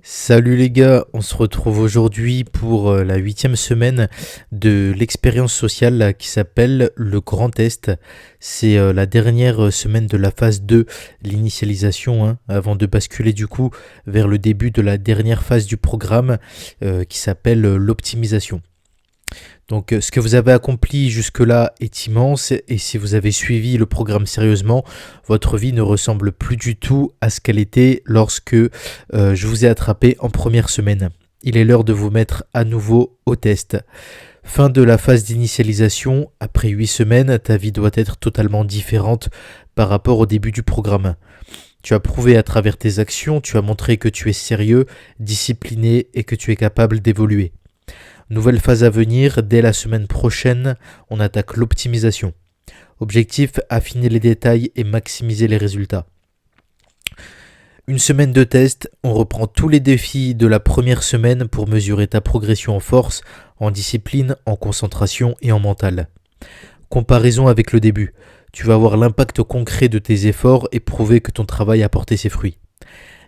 Salut les gars, on se retrouve aujourd'hui pour la 8e semaine de l'expérience sociale là, qui s'appelle le Grand Test. C'est la dernière semaine de la phase 2, l'initialisation, avant de basculer du coup vers le début de la dernière phase du programme qui s'appelle l'optimisation. Donc ce que vous avez accompli jusque-là est immense et si vous avez suivi le programme sérieusement, votre vie ne ressemble plus du tout à ce qu'elle était lorsque je vous ai attrapé en première semaine. Il est l'heure de vous mettre à nouveau au test. Fin de la phase d'initialisation, après 8 semaines, ta vie doit être totalement différente par rapport au début du programme. Tu as prouvé à travers tes actions, tu as montré que tu es sérieux, discipliné et que tu es capable d'évoluer. Nouvelle phase à venir, dès la semaine prochaine, on attaque l'optimisation. Objectif, affiner les détails et maximiser les résultats. Une semaine de test, on reprend tous les défis de la première semaine pour mesurer ta progression en force, en discipline, en concentration et en mental. Comparaison avec le début. Tu vas voir l'impact concret de tes efforts et prouver que ton travail a porté ses fruits.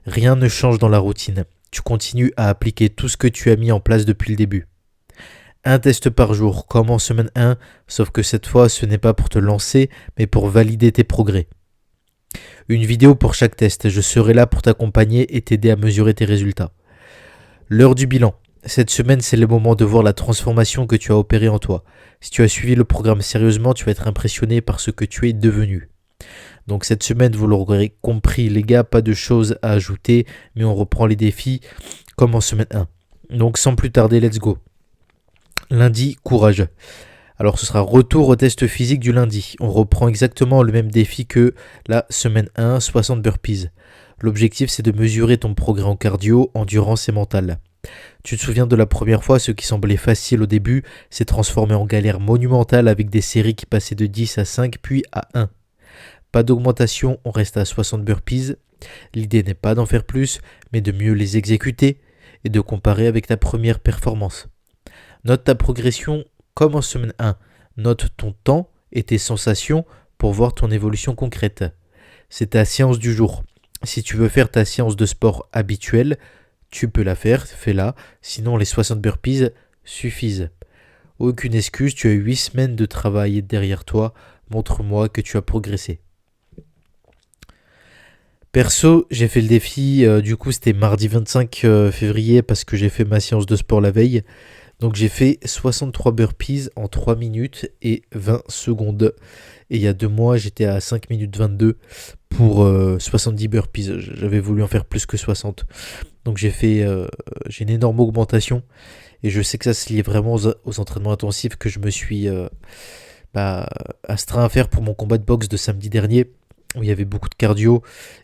Rien ne change dans la routine. Tu continues à appliquer tout ce que tu as mis en place depuis le début. Un test par jour, comme en semaine 1, sauf que cette fois ce n'est pas pour te lancer, mais pour valider tes progrès. Une vidéo pour chaque test, je serai là pour t'accompagner et t'aider à mesurer tes résultats. L'heure du bilan. Cette semaine, c'est le moment de voir la transformation que tu as opérée en toi. Si tu as suivi le programme sérieusement, tu vas être impressionné par ce que tu es devenu. Donc cette semaine, vous l'aurez compris les gars, pas de choses à ajouter, mais on reprend les défis comme en semaine 1. Donc sans plus tarder, let's go. Lundi, courage. Alors ce sera retour au test physique du lundi. On reprend exactement le même défi que la semaine 1, 60 burpees. L'objectif c'est de mesurer ton progrès en cardio, endurance et mental. Tu te souviens de la première fois, ce qui semblait facile au début s'est transformé en galère monumentale avec des séries qui passaient de 10 à 5 puis à 1. Pas d'augmentation, on reste à 60 burpees. L'idée n'est pas d'en faire plus, mais de mieux les exécuter et de comparer avec ta première performance. Note ta progression comme en semaine 1. Note ton temps et tes sensations pour voir ton évolution concrète. C'est ta séance du jour. Si tu veux faire ta séance de sport habituelle, tu peux la faire, fais-la. Sinon, les 60 burpees suffisent. Aucune excuse, tu as 8 semaines de travail derrière toi. Montre-moi que tu as progressé. Perso, j'ai fait le défi, du coup c'était mardi 25 février parce que j'ai fait ma séance de sport la veille. Donc j'ai fait 63 burpees en 3 minutes et 20 secondes. Et il y a 2 mois, j'étais à 5 minutes 22 pour 70 burpees. J'avais voulu en faire plus que 60. Donc j'ai une énorme augmentation. Et je sais que ça se liait vraiment aux entraînements intensifs que je me suis astreint à faire pour mon combat de boxe de samedi dernier, où il y avait beaucoup de cardio.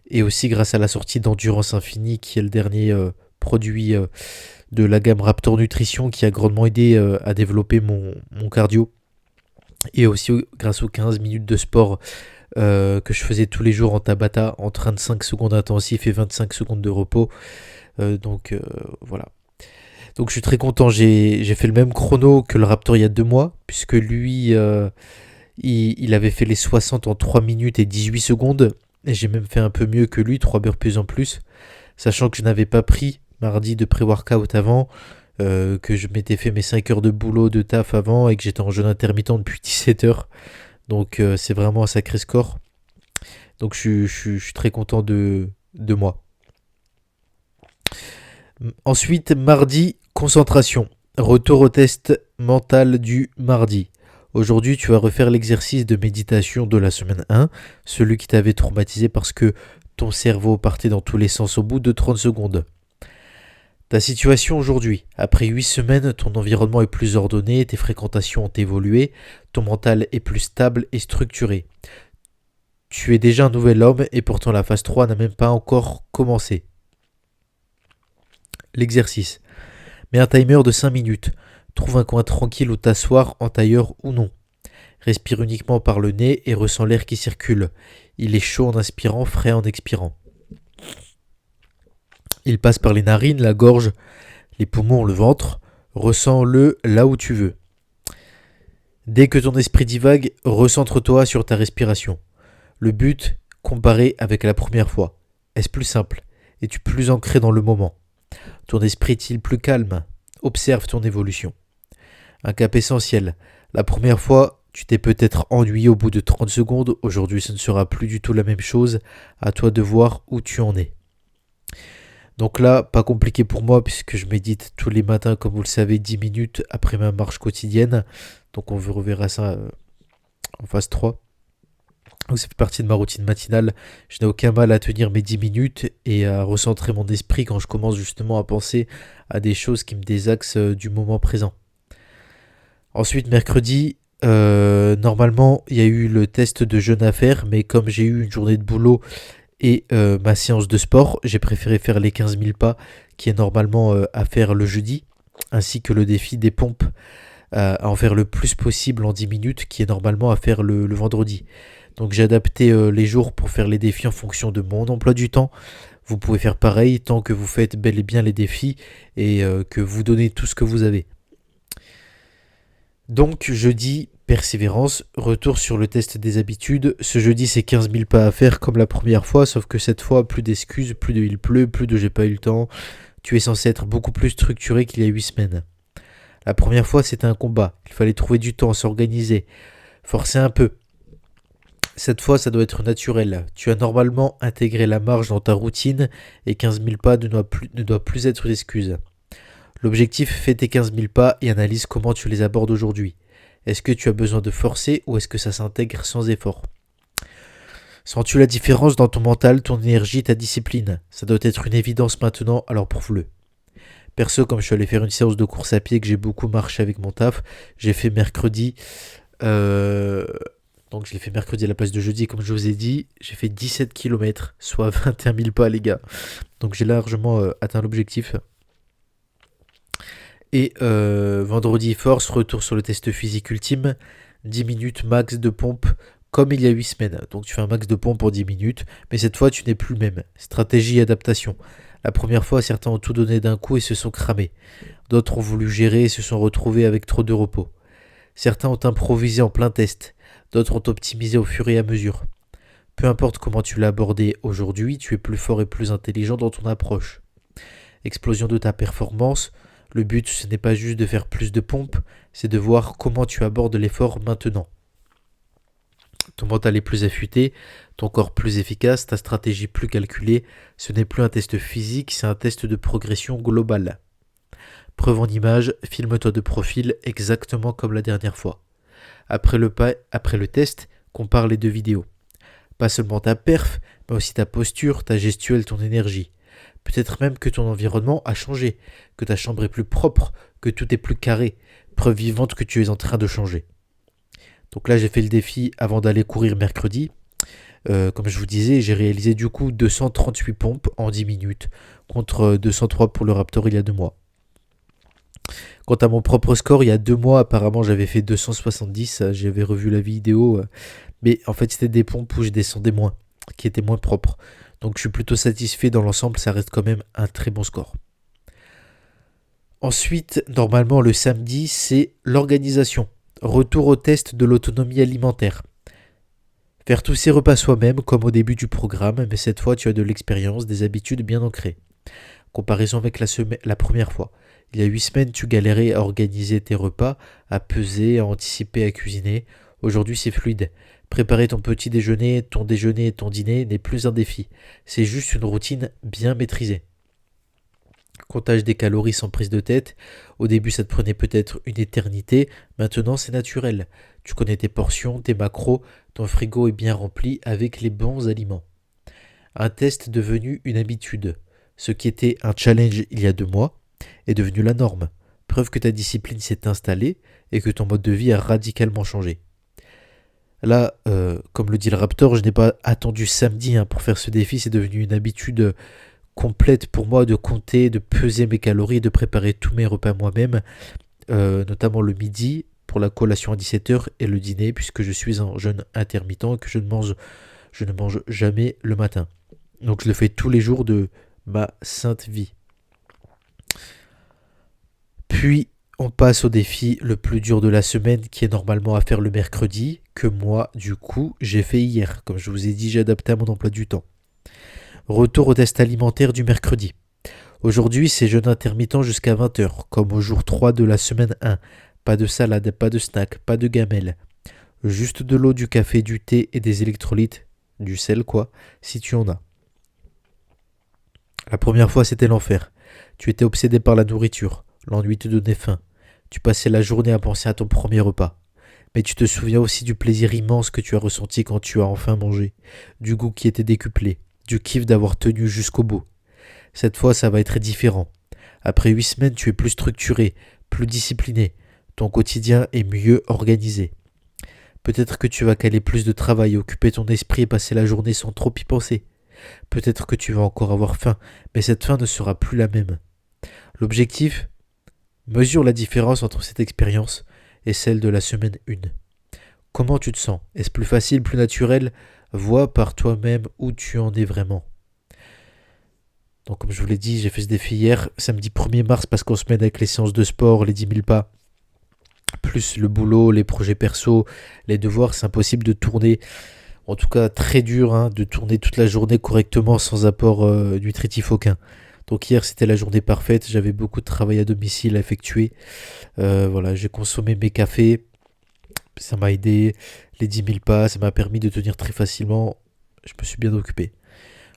Et aussi grâce à la sortie d'Endurance Infinie, qui est le dernier produit de la gamme Raptor Nutrition qui a grandement aidé à développer mon cardio. Et aussi grâce aux 15 minutes de sport que je faisais tous les jours en Tabata, en 35 secondes intensifs et 25 secondes de repos. Voilà. Donc je suis très content, j'ai fait le même chrono que le Raptor il y a 2 mois, puisque lui, il avait fait les 60 en 3 minutes et 18 secondes. Et j'ai même fait un peu mieux que lui, 3 burpees en plus. Sachant que je n'avais pas pris mardi de pré-workout avant, que je m'étais fait mes 5 heures de boulot de taf avant et que j'étais en jeûne intermittent depuis 17 heures. Donc c'est vraiment un sacré score. Donc je suis très content de moi. Ensuite, mardi, concentration. Retour au test mental du mardi. Aujourd'hui, tu vas refaire l'exercice de méditation de la semaine 1, celui qui t'avait traumatisé parce que ton cerveau partait dans tous les sens au bout de 30 secondes. Ta situation aujourd'hui, après 8 semaines, ton environnement est plus ordonné, tes fréquentations ont évolué, ton mental est plus stable et structuré. Tu es déjà un nouvel homme et pourtant la phase 3 n'a même pas encore commencé. L'exercice. Mets un timer de 5 minutes. Trouve un coin tranquille où t'asseoir en tailleur ou non. Respire uniquement par le nez et ressens l'air qui circule. Il est chaud en inspirant, frais en expirant. Il passe par les narines, la gorge, les poumons, le ventre. Ressens-le là où tu veux. Dès que ton esprit divague, recentre-toi sur ta respiration. Le but, comparer avec la première fois. Est-ce plus simple? Es-tu plus ancré dans le moment? Ton esprit est-il plus calme? Observe ton évolution. Un cap essentiel. La première fois, tu t'es peut-être ennuyé au bout de 30 secondes. Aujourd'hui, ce ne sera plus du tout la même chose. À toi de voir où tu en es. Donc là, pas compliqué pour moi puisque je médite tous les matins, comme vous le savez, 10 minutes après ma marche quotidienne. Donc on reverra ça en phase 3. Donc ça fait partie de ma routine matinale. Je n'ai aucun mal à tenir mes 10 minutes et à recentrer mon esprit quand je commence justement à penser à des choses qui me désaxent du moment présent. Ensuite, mercredi, normalement, il y a eu le test de jeûne à faire, mais comme j'ai eu une journée de boulot et ma séance de sport, j'ai préféré faire les 15 000 pas qui est normalement à faire le jeudi, ainsi que le défi des pompes à en faire le plus possible en 10 minutes qui est normalement à faire le vendredi. Donc j'ai adapté les jours pour faire les défis en fonction de mon emploi du temps. Vous pouvez faire pareil tant que vous faites bel et bien les défis et que vous donnez tout ce que vous avez. Donc jeudi, persévérance, retour sur le test des habitudes. Ce jeudi, c'est 15 000 pas à faire comme la première fois, sauf que cette fois, plus d'excuses, plus de il pleut, plus de j'ai pas eu le temps. Tu es censé être beaucoup plus structuré qu'il y a 8 semaines. La première fois, c'était un combat. Il fallait trouver du temps, s'organiser, forcer un peu. Cette fois, ça doit être naturel. Tu as normalement intégré la marche dans ta routine et 15 000 pas ne doit plus être d'excuse. L'objectif, fais tes 15 000 pas et analyse comment tu les abordes aujourd'hui. Est-ce que tu as besoin de forcer ou est-ce que ça s'intègre sans effort? Sens-tu la différence dans ton mental, ton énergie, ta discipline? Ça doit être une évidence maintenant, alors prouve-le. Perso, comme je suis allé faire une séance de course à pied, que j'ai beaucoup marché avec mon taf, j'ai fait mercredi. Donc je l'ai fait mercredi à la place de jeudi, comme je vous ai dit. J'ai fait 17 km, soit 21 000 pas, les gars. Donc j'ai largement atteint l'objectif. Et vendredi force, retour sur le test physique ultime, 10 minutes max de pompe comme il y a 8 semaines. Donc tu fais un max de pompe pour 10 minutes, mais cette fois tu n'es plus le même. Stratégie et adaptation. La première fois, certains ont tout donné d'un coup et se sont cramés. D'autres ont voulu gérer et se sont retrouvés avec trop de repos. Certains ont improvisé en plein test, d'autres ont optimisé au fur et à mesure. Peu importe comment tu l'as abordé aujourd'hui, tu es plus fort et plus intelligent dans ton approche. Explosion de ta performance. Le but, ce n'est pas juste de faire plus de pompes, c'est de voir comment tu abordes l'effort maintenant. Ton mental est plus affûté, ton corps plus efficace, ta stratégie plus calculée. Ce n'est plus un test physique, c'est un test de progression globale. Preuve en image, filme-toi de profil exactement comme la dernière fois. Après le test, compare les deux vidéos. Pas seulement ta perf, mais aussi ta posture, ta gestuelle, ton énergie. Peut-être même que ton environnement a changé, que ta chambre est plus propre, que tout est plus carré. Preuve vivante que tu es en train de changer. Donc là, j'ai fait le défi avant d'aller courir mercredi. Comme je vous disais, j'ai réalisé du coup 238 pompes en 10 minutes, contre 203 pour le Raptor il y a 2 mois. Quant à mon propre score, il y a 2 mois, apparemment, j'avais fait 270. J'avais revu la vidéo. Mais en fait, c'était des pompes où je descendais moins, qui étaient moins propres. Donc je suis plutôt satisfait dans l'ensemble, ça reste quand même un très bon score. Ensuite, normalement, le samedi, c'est l'organisation. Retour au test de l'autonomie alimentaire. Faire tous ces repas soi-même, comme au début du programme, mais cette fois, tu as de l'expérience, des habitudes bien ancrées. Comparaison avec la première fois. Il y a 8 semaines, tu galérais à organiser tes repas, à peser, à anticiper, à cuisiner. Aujourd'hui, c'est fluide. Préparer ton petit déjeuner, ton déjeuner et ton dîner n'est plus un défi. C'est juste une routine bien maîtrisée. Comptage des calories sans prise de tête. Au début, ça te prenait peut-être une éternité. Maintenant, c'est naturel. Tu connais tes portions, tes macros. Ton frigo est bien rempli avec les bons aliments. Un test devenu une habitude. Ce qui était un challenge il y a 2 mois est devenu la norme. Preuve que ta discipline s'est installée et que ton mode de vie a radicalement changé. Là, comme le dit le Raptor, je n'ai pas attendu samedi pour faire ce défi. C'est devenu une habitude complète pour moi de compter, de peser mes calories, de préparer tous mes repas moi-même, notamment le midi pour la collation à 17h et le dîner puisque je suis en jeûne intermittent et que je ne mange jamais le matin. Donc je le fais tous les jours de ma sainte vie. Puis on passe au défi le plus dur de la semaine qui est normalement à faire le mercredi, que moi du coup j'ai fait hier. Comme je vous ai dit, j'ai adapté à mon emploi du temps. Retour au test alimentaire du mercredi. Aujourd'hui, c'est jeûne intermittent jusqu'à 20 h, comme au jour 3 de la semaine 1. Pas de salade, pas de snack, pas de gamelle. Juste de l'eau, du café, du thé et des électrolytes. Du sel, quoi, si tu en as. La première fois, c'était l'enfer. Tu étais obsédé par la nourriture. L'ennui te donnait faim. Tu passais la journée à penser à ton premier repas. Mais tu te souviens aussi du plaisir immense que tu as ressenti quand tu as enfin mangé. Du goût qui était décuplé. Du kiff d'avoir tenu jusqu'au bout. Cette fois, ça va être différent. Après 8 semaines, tu es plus structuré, plus discipliné. Ton quotidien est mieux organisé. Peut-être que tu vas caler plus de travail, occuper ton esprit et passer la journée sans trop y penser. Peut-être que tu vas encore avoir faim, mais cette faim ne sera plus la même. L'objectif, mesure la différence entre cette expérience et celle de la semaine 1. Comment tu te sens? Est-ce plus facile, plus naturel? Vois par toi-même où tu en es vraiment. Donc comme je vous l'ai dit, j'ai fait ce défi hier, samedi 1er mars, parce qu'en semaine avec les séances de sport, les 10 000 pas, plus le boulot, les projets perso, les devoirs, c'est impossible de tourner, en tout cas très dur, de tourner toute la journée correctement sans apport nutritif aucun. Donc hier c'était la journée parfaite, j'avais beaucoup de travail à domicile à effectuer. Voilà, j'ai consommé mes cafés, ça m'a aidé, les 10 000 pas, ça m'a permis de tenir très facilement, je me suis bien occupé.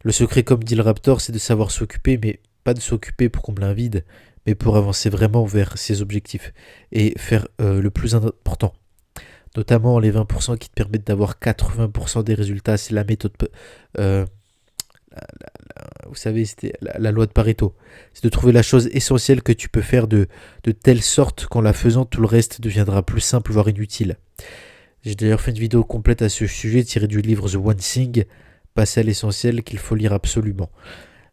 Le secret, comme dit le Raptor, c'est de savoir s'occuper, mais pas de s'occuper pour combler un vide, mais pour avancer vraiment vers ses objectifs et faire le plus important. Notamment les 20% qui te permettent d'avoir 80% des résultats. C'est la méthode, euh, vous savez, c'était la loi de Pareto. C'est de trouver la chose essentielle que tu peux faire de telle sorte qu'en la faisant, tout le reste deviendra plus simple, voire inutile. J'ai d'ailleurs fait une vidéo complète à ce sujet tirée du livre The One Thing, passer à l'essentiel qu'il faut lire absolument.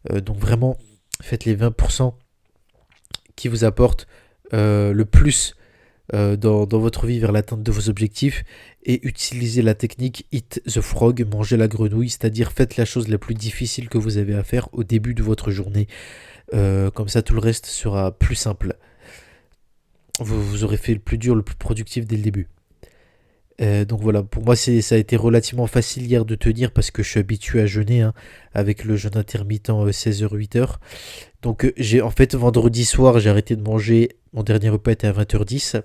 Donc vraiment, faites les 20% qui vous apportent le plus dans votre vie vers l'atteinte de vos objectifs et utilisez la technique Eat the Frog, manger la grenouille, c'est-à-dire faites la chose la plus difficile que vous avez à faire au début de votre journée. Comme ça, tout le reste sera plus simple. Vous aurez fait le plus dur, le plus productif dès le début. Donc voilà, pour moi ça a été relativement facile hier de tenir parce que je suis habitué à jeûner avec le jeûne intermittent 16h-8h. Donc j'ai en fait vendredi soir j'ai arrêté de manger, mon dernier repas était à 20h10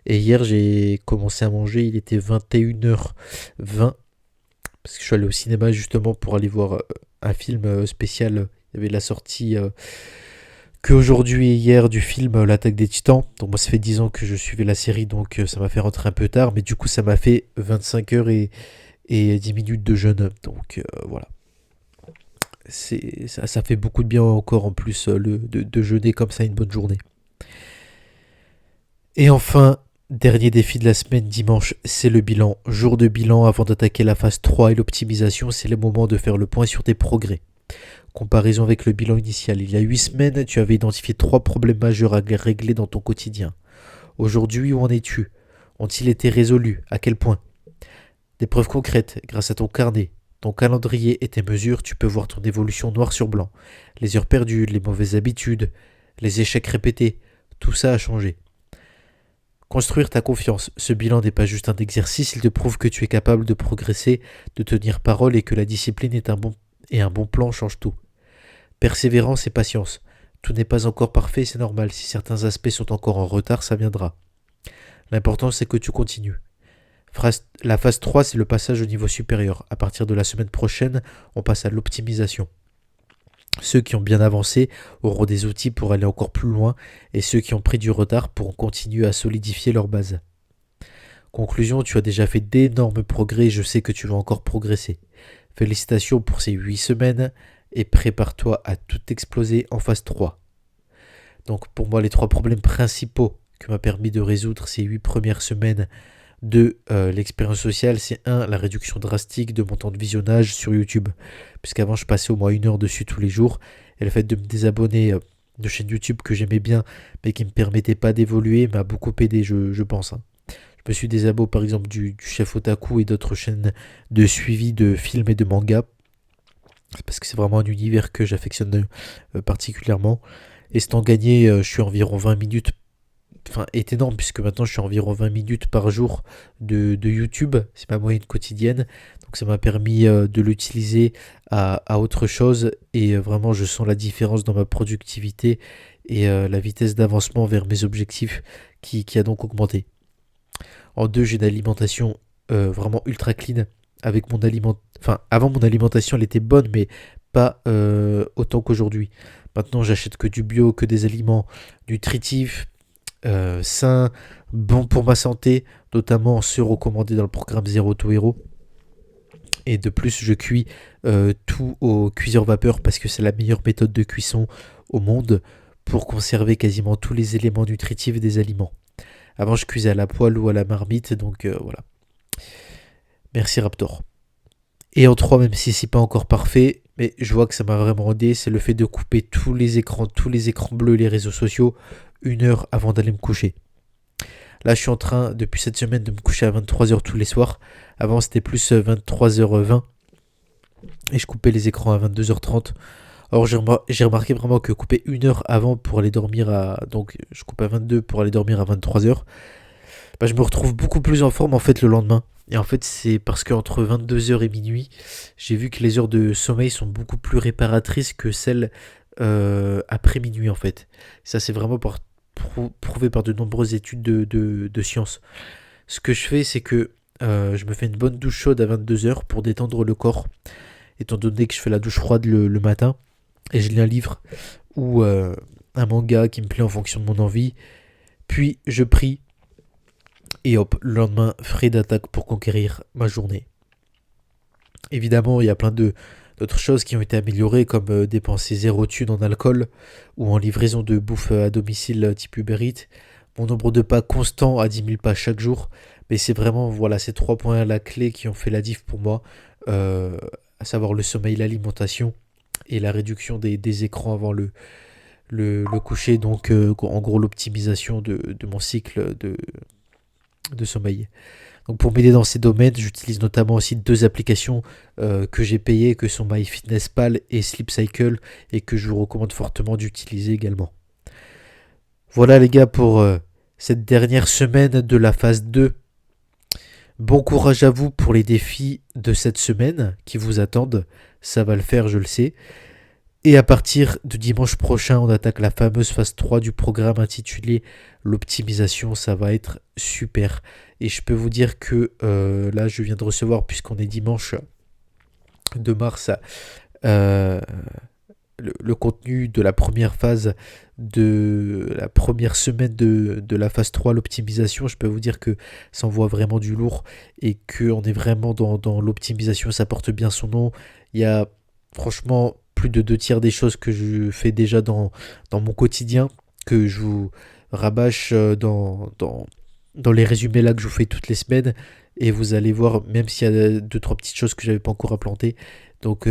et hier j'ai commencé à manger, il était 21h20 parce que je suis allé au cinéma justement pour aller voir un film spécial. Il y avait la sortie qu'aujourd'hui et hier du film L'attaque des Titans. Donc moi ça fait 10 ans que je suivais la série, donc ça m'a fait rentrer un peu tard, mais du coup ça m'a fait 25 heures et 10 minutes de jeûne. Donc voilà. Ça fait beaucoup de bien encore en plus de jeûner comme ça une bonne journée. Et enfin, dernier défi de la semaine dimanche, c'est le bilan. Jour de bilan avant d'attaquer la phase 3 et l'optimisation, c'est le moment de faire le point sur tes progrès. Comparaison avec le bilan initial. Il y a 8 semaines, tu avais identifié 3 problèmes majeurs à régler dans ton quotidien. Aujourd'hui, où en es-tu? Ont-ils été résolus? À quel point? Des preuves concrètes, grâce à ton carnet, ton calendrier et tes mesures, tu peux voir ton évolution noir sur blanc. Les heures perdues, les mauvaises habitudes, les échecs répétés, tout ça a changé. Construire ta confiance. Ce bilan n'est pas juste un exercice, il te prouve que tu es capable de progresser, de tenir parole et que la discipline est un bon plan change tout. Persévérance et patience. Tout n'est pas encore parfait, c'est normal. Si certains aspects sont encore en retard, ça viendra. L'important, c'est que tu continues. La phase 3, c'est le passage au niveau supérieur. À partir de la semaine prochaine, on passe à l'optimisation. Ceux qui ont bien avancé auront des outils pour aller encore plus loin et ceux qui ont pris du retard pourront continuer à solidifier leur base. Conclusion, tu as déjà fait d'énormes progrès et je sais que tu vas encore progresser. Félicitations pour ces 8 semaines et prépare-toi à tout exploser en phase 3. Donc pour moi, les 3 problèmes principaux que m'a permis de résoudre ces 8 premières semaines de l'expérience sociale, c'est 1, la réduction drastique de mon temps de visionnage sur YouTube, puisqu'avant je passais au moins 1 heure dessus tous les jours, et le fait de me désabonner de chaînes YouTube que j'aimais bien, mais qui ne me permettaient pas d'évoluer, m'a beaucoup aidé, je pense. Je me suis désabonné par exemple du Chef Otaku et d'autres chaînes de suivi de films et de mangas, parce que c'est vraiment un univers que j'affectionne particulièrement, et c'est en gagné, je suis environ 20 minutes est énorme puisque maintenant je suis environ 20 minutes par jour de YouTube. C'est ma moyenne quotidienne. Donc ça m'a permis de l'utiliser à autre chose et vraiment je sens la différence dans ma productivité et la vitesse d'avancement vers mes objectifs qui a donc augmenté. En deux, j'ai une alimentation vraiment ultra clean. Avec mon aliment... Enfin, avant mon alimentation, elle était bonne, mais pas autant qu'aujourd'hui. Maintenant, j'achète que du bio, que des aliments nutritifs, sains, bons pour ma santé, notamment ceux recommandés dans le programme Zero to Hero. Et de plus, je cuis tout au cuiseur vapeur parce que c'est la meilleure méthode de cuisson au monde pour conserver quasiment tous les éléments nutritifs des aliments. Avant, je cuisais à la poêle ou à la marmite, donc voilà. Merci Raptor. Et en 3, même si c'est pas encore parfait, mais je vois que ça m'a vraiment aidé, c'est le fait de couper tous les écrans bleus, les réseaux sociaux, 1 heure avant d'aller me coucher. Là, je suis en train, depuis cette semaine, de me coucher à 23h tous les soirs. Avant, c'était plus 23h20. Et je coupais les écrans à 22h30. Alors, j'ai remarqué vraiment que couper 1 heure avant pour aller dormir à... Donc, je coupe à 22 pour aller dormir à 23h. Bah, je me retrouve beaucoup plus en forme, en fait, le lendemain. Et en fait, c'est parce qu'entre 22h et minuit, j'ai vu que les heures de sommeil sont beaucoup plus réparatrices que celles après minuit, en fait. Ça, c'est vraiment prouvé par de nombreuses études de sciences. Ce que je fais, c'est que je me fais une bonne douche chaude à 22h pour détendre le corps, étant donné que je fais la douche froide le matin, et je lis un livre ou un manga qui me plaît en fonction de mon envie, puis je prie, et hop, le lendemain, frais d'attaque pour conquérir ma journée. Évidemment, il y a plein d'autres choses qui ont été améliorées, comme dépenser 0 thune en alcool ou en livraison de bouffe à domicile type Uber Eats. Mon nombre de pas constant à 10 000 pas chaque jour. Mais c'est vraiment voilà, ces 3 points à la clé qui ont fait la diff pour moi, à savoir le sommeil, l'alimentation et la réduction des écrans avant le coucher. Donc en gros l'optimisation de mon cycle de sommeil. Donc pour m'aider dans ces domaines, j'utilise notamment aussi 2 applications que j'ai payées, que sont MyFitnessPal et Sleep Cycle, et que je vous recommande fortement d'utiliser également. Voilà les gars pour cette dernière semaine de la phase 2. Bon courage à vous pour les défis de cette semaine qui vous attendent. Ça va le faire, je le sais. Et à partir de dimanche prochain, on attaque la fameuse phase 3 du programme intitulé l'optimisation. Ça va être super. Et je peux vous dire que là, je viens de recevoir, puisqu'on est dimanche 2 mars, le contenu de la première phase de la première semaine de la phase 3, l'optimisation. Je peux vous dire que ça envoie vraiment du lourd et qu'on est vraiment dans l'optimisation. Ça porte bien son nom. Il y a franchement plus de 2 tiers des choses que je fais déjà dans mon quotidien, que je vous rabâche dans les résumés là que je vous fais toutes les semaines, et vous allez voir, même s'il y a 2-3 petites choses que j'avais pas encore implémentées. Donc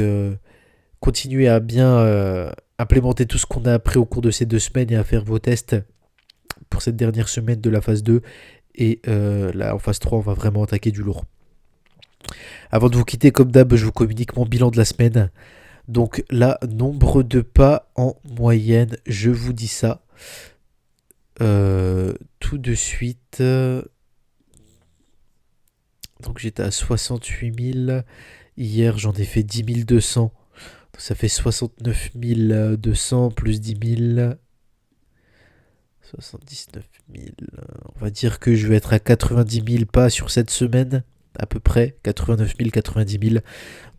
continuez à bien implémenter tout ce qu'on a appris au cours de ces 2 semaines et à faire vos tests pour cette dernière semaine de la phase 2. Et là en phase 3 on va vraiment attaquer du lourd. Avant de vous quitter, comme d'hab, je vous communique mon bilan de la semaine. Donc là, nombre de pas en moyenne, je vous dis ça tout de suite. Donc j'étais à 68 000. Hier, j'en ai fait 10 200. Donc ça fait 69 200 plus 10 000. 79 000. On va dire que je vais être à 90 000 pas sur cette semaine. À peu près 89 000, 90 000.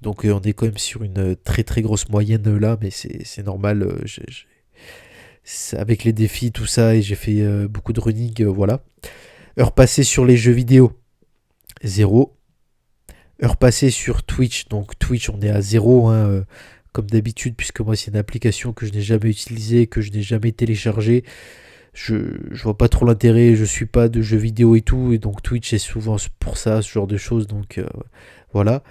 Donc on est quand même sur une très très grosse moyenne là, mais c'est normal. Avec les défis, tout ça, et j'ai fait beaucoup de running, voilà. Heure passée sur les jeux vidéo, 0. Heure passée sur Twitch, donc Twitch on est à 0, hein, comme d'habitude, puisque moi c'est une application que je n'ai jamais utilisée, que je n'ai jamais téléchargée. Je vois pas trop l'intérêt, je suis pas de jeux vidéo et tout, et donc Twitch est souvent pour ça, ce genre de choses, donc voilà.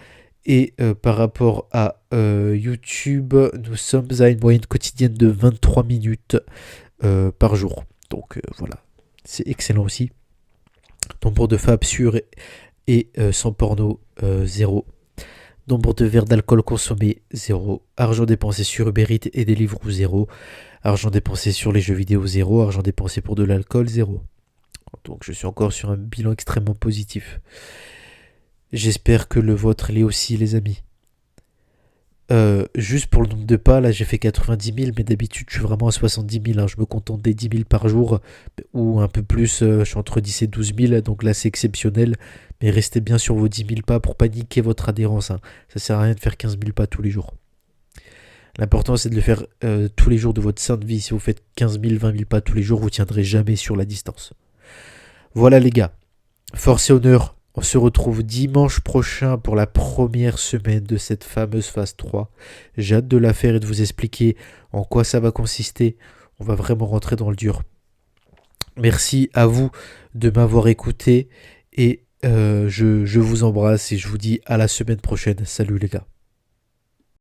Et par rapport à YouTube, nous sommes à une moyenne quotidienne de 23 minutes par jour. Donc voilà, c'est excellent aussi. Nombre de FAB sûr et sans porno, 0. Nombre de verres d'alcool consommés, 0. Argent dépensé sur Uber Eats et des livres, 0. Argent dépensé sur les jeux vidéo, 0. Argent dépensé pour de l'alcool, 0. Donc je suis encore sur un bilan extrêmement positif. J'espère que le vôtre l'est aussi, les amis. Juste pour le nombre de pas, là j'ai fait 90 000, mais d'habitude je suis vraiment à 70 000. Hein. Je me contente des 10 000 par jour, ou un peu plus, je suis entre 10 et 12 000, donc là c'est exceptionnel. Mais restez bien sur vos 10 000 pas pour paniquer votre adhérence. Hein. Ça sert à rien de faire 15 000 pas tous les jours. L'important c'est de le faire tous les jours de votre sainte vie. Si vous faites 15 000, 20 000 pas tous les jours, vous tiendrez jamais sur la distance. Voilà les gars, force et honneur. On se retrouve dimanche prochain pour la première semaine de cette fameuse phase 3. J'ai hâte de la faire et de vous expliquer en quoi ça va consister. On va vraiment rentrer dans le dur. Merci à vous de m'avoir écouté et je vous embrasse et je vous dis à la semaine prochaine. Salut les gars.